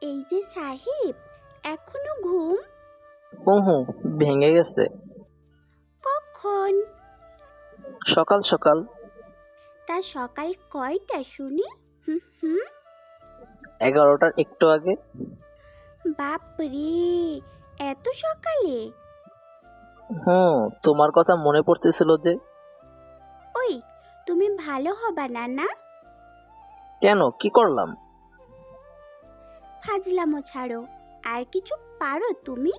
এই যে সাহেব, এখনো ঘুম? হুম, ভেঙে গেছে। কখন? সকাল সকাল। তা সকাল কয়টা শুনি? হুম হুম। 11টার একটু আগে। বাপরে, এত সকালে? তোমার কথা মনে পড়তেছিল যে। ওই, তুমি ভালো হবা না না? কেন, কি করলাম? ফাজলামো ছাড়ো। আর কিছু পারো তুমি?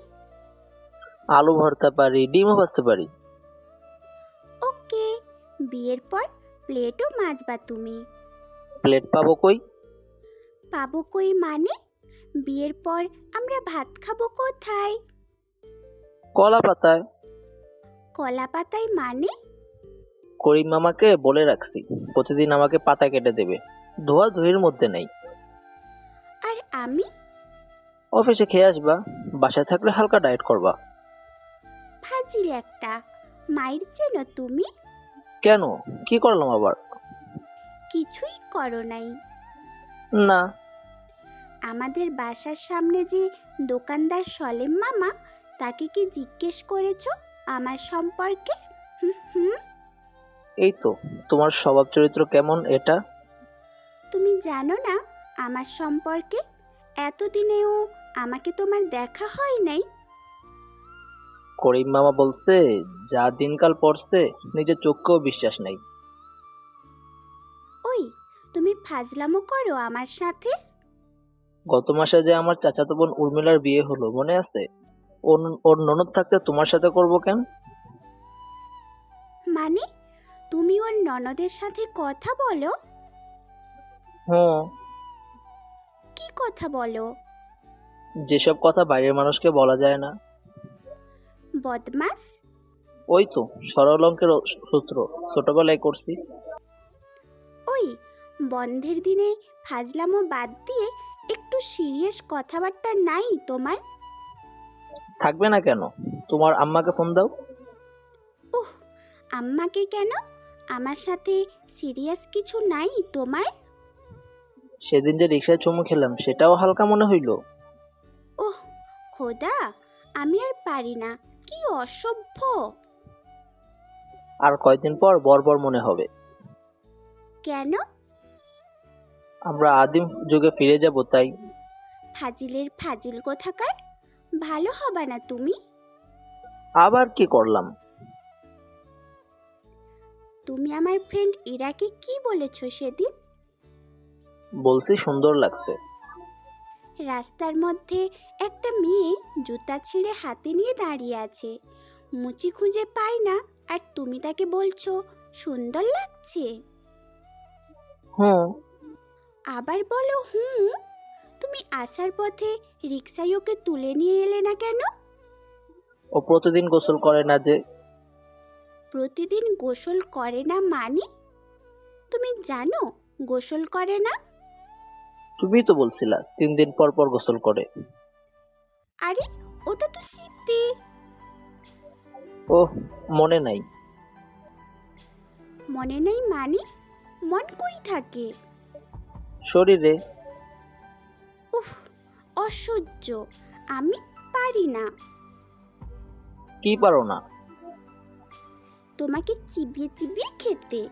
আলু ভর্তা পারি, ডিমও ভাজতে পারি। ওকে, বিয়ের পর প্লেটও মাজবা তুমি। প্লেট পাবো কই? পাবো কই মানে? বিয়ের পর আমরা ভাত খাবো কোথায়? কলা পাতায়। কলা পাতায় মানে? করিম মামাকে বলে রাখছি প্রতিদিন আমাকে পাতা কেটে দেবে। ধোয়া ধুয়ের মধ্যে নেই। আর আমি? অফিসে খেয়ে আসবা, বাসায় থাকলে হালকা ডায়েট করবা। ফাজিল একটা। মায়ের চেনো তুমি? কেন, কি করলাম আবার? কিছুই করো নাই। না। আমাদের বাসার সামনে যে দোকানদার সলেম মামা, তাকে কি জিজ্ঞেস করেছো আমার সম্পর্কে? হুম হুম। এই তো, তোমার স্বভাব চরিত্র কেমন এটা। তুমি জানো না আমার সম্পর্কে? এতদিনেও আমাকে তোমার দেখা হয় নাই। করিম মামা বলছে, যা দিনকাল পড়ছে নিজের চোখকেও বিশ্বাস নেই। ওই, তুমি ফাজলামো করো আমার সাথে? গত মাসে যে আমার চাচাতো বোন উর্মিলার বিয়ে হলো, মনে আছে? ওর ওর ননদ থাকতে তোমার সাথে করবো কেন? মানে, তুমি ওর ননদের সাথে কথা বলো? হুম। কি কথা বলো? যেসব কথা বাইরের মানুষকে বলা যায় না। বদমাস। ওই তো, সরল অঙ্কের সূত্র ছোটবেলায় করছি। ওই, বন্ধের দিনে ফাজলামো বাদ দিয়ে একটু সিরিয়াস কথাবার্তা নাই তোমার? থাকবে না কেন? তোমার আম্মাকে ফোন দাও। উহ, আম্মাকে কেন? আমার সাথে সিরিয়াস কিছু নাই তোমার? সেদিন যে রিক্সায় চুমু খেলাম, সেটাও হালকা মনে হইল। ওহ খোদা, আমি আর পারি না। কি অসভ্য! আর কয়দিন পর বর্বর মনে হবে। কেন? আমরা আদিম যুগে ফিরে যাব তাই। ফাজিলের ফাজিল কোথাকার। ভালো হবা না তুমি? আবার কি করলাম? তুমি আমার ফ্রেন্ড ইরাকে কি বলেছো সেদিন? বলছি সুন্দর লাগছে। রাস্তার মধ্যে একটা মেয়ে জুতা ছিঁড়ে হাতে নিয়ে দাঁড়িয়ে আছে, মুচি খুঁজে পায় না, আর তুমি তাকে বলছো সুন্দর লাগছে। হুম। আবার বলো হুম। তুমি আসার পথে রিক্সায় ওকে তুলে নিয়ে এলে না কেন? ও প্রতিদিন গোসল করে না যে। প্রতিদিন গোসল করে না মানে? তুমি জানো গোসল করে না? তুমি তো বলছিলা 3 দিন পর পর গোসল করে। আরে, ওটা তো শীতে। ওহ, মনে নাই। মনে নেই মানে? মন কই থাকে? শরীরে। উফ, অসহ্য। আমি পারি না। কি পারো না? তোমাকে চিবিয়ে চিবিয়ে খেতে।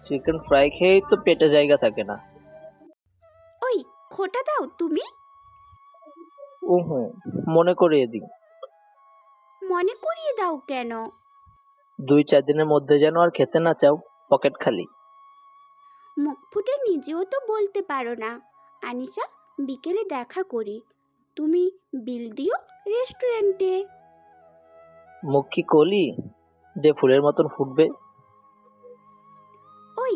চিকেন ফ্রাই খেয়েই তো পেটে জায়গা থাকে না। ওই, খোটা দাও তুমি। উহু, মনে করিয়ে দিই। মনে করিয়ে দাও কেন? 2-4 দিনের মধ্যে যেন আর খেতে না চাও, পকেট খালি। মুখ ফুটে নিজেও তো বলতে পারো না। আনিশা, বিকেলে দেখা করি। তুমি বিল দিও রেস্টুরেন্টে। মুখ কি কলি যে ফুলের মতন ফুটবে? ওই,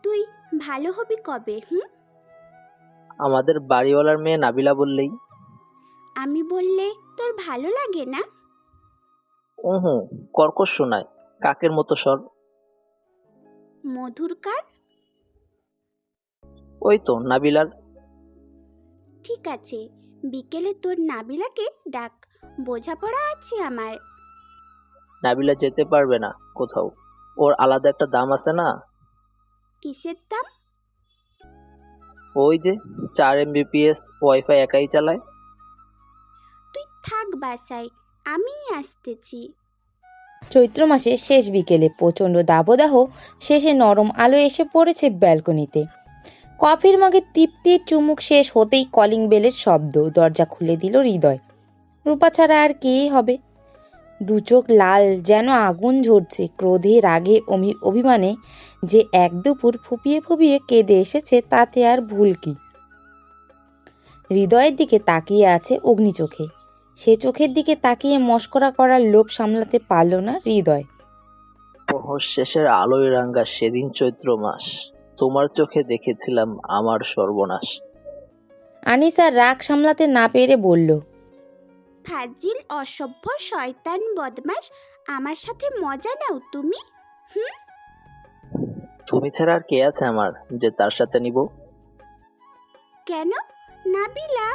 তুই ভালো হবি কবে? হুম। আমাদের বাড়িওয়ালার মেয়ে নাবিলা বললেই। আমি বললে তোর ভালো লাগে না? উহু, কর্কশ শোনায়, কাকের মতো স্বর। মধুর কার? ওই তো নাবিলার। ঠিক আছে, বিকেলে তোর নাবিলাকে ডাক। বোঝাপড়া আছে আমার। নাবিলা যেতে পারবে না কোথাও, ওর আলাদা একটা দাম আছে না। কিসের দাম? ওই যে 4 MBPS ওয়াইফাই একাই চালায়। তুই থাক বাসায়, আমি আসতেছি। চৈত্র মাসের শেষ বিকেলে প্রচণ্ড দাবদাহ শেষে নরম আলো এসে পড়েছে ব্যালকনিতে। কফির মগে তৃপ্তির চুমুক শেষ হতেই কলিং বেলের শব্দ। দরজা খুলে দিল হৃদয়। রূপা ছাড়া আর কেই হবে। দু চোখ লাল, যেন আগুন ঝরছে। ক্রোধে রাগে অভিমানে যে এক দুপুর ফুপিয়ে ফুপিয়ে কেঁদে এসেছে, তাতে আর ভুল কি? হৃদয়ের দিকে তাকিয়ে আছে অগ্নি চোখে। সে চোখের দিকে তাকিয়ে মস্করা করার লোভ সামলাতে পারল না হৃদয়। প্রহর শেষের আলোয় রাঙা সেদিন চৈত্র মাস, তোমার চোখে দেখেছিলাম আমার সর্বনাশ। আনিসা রাগ সামলাতে না পেরে বলল, ফাজিল, অসভ্য, শয়তান, বদমাশ, আমার সাথে মজা নাও তুমি। তুমি ছাড়া আর কে আছে আমার যে তার সাথে নিব? কেন নাবিলা?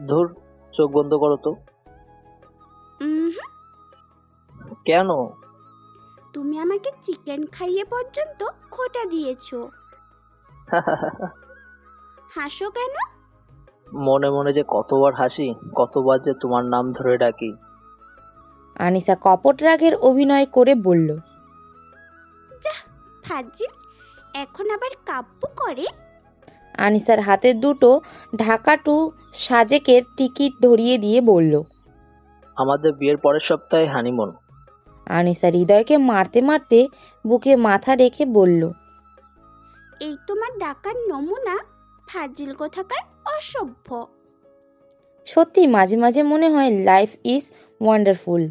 ধুর, চোখ বন্ধ করো তো। উহুম, কেন? তুমি আমাকে চিকেন খাইয়ে পর্যন্ত খোটা দিয়েছো। হাসো কেন? মনে মনে যে কতবার হাসি, কতবার যে তোমার নাম ধরে ডাকি। আনিসা কপট রাগের অভিনয় করে বলল, ফাজিল, এখন আবার কাব্য করে। আনিসার হাতের দুটো ঢাকাটু সাজেকের টিকিট ধরিয়ে দিয়ে বলল। আমাদের বিয়ের পরের সপ্তাহে হানিমুন। আনিসা হৃদয়কে মারতে মারতে বুকে মাথা রেখে বলল, এই তোমার ডাকার নমুনা, ফাজিল কোথাকার, অসভ্য। সত্যি মাঝে মাঝে মনে হয় লাইফ ইজ ওয়ান্ডারফুল।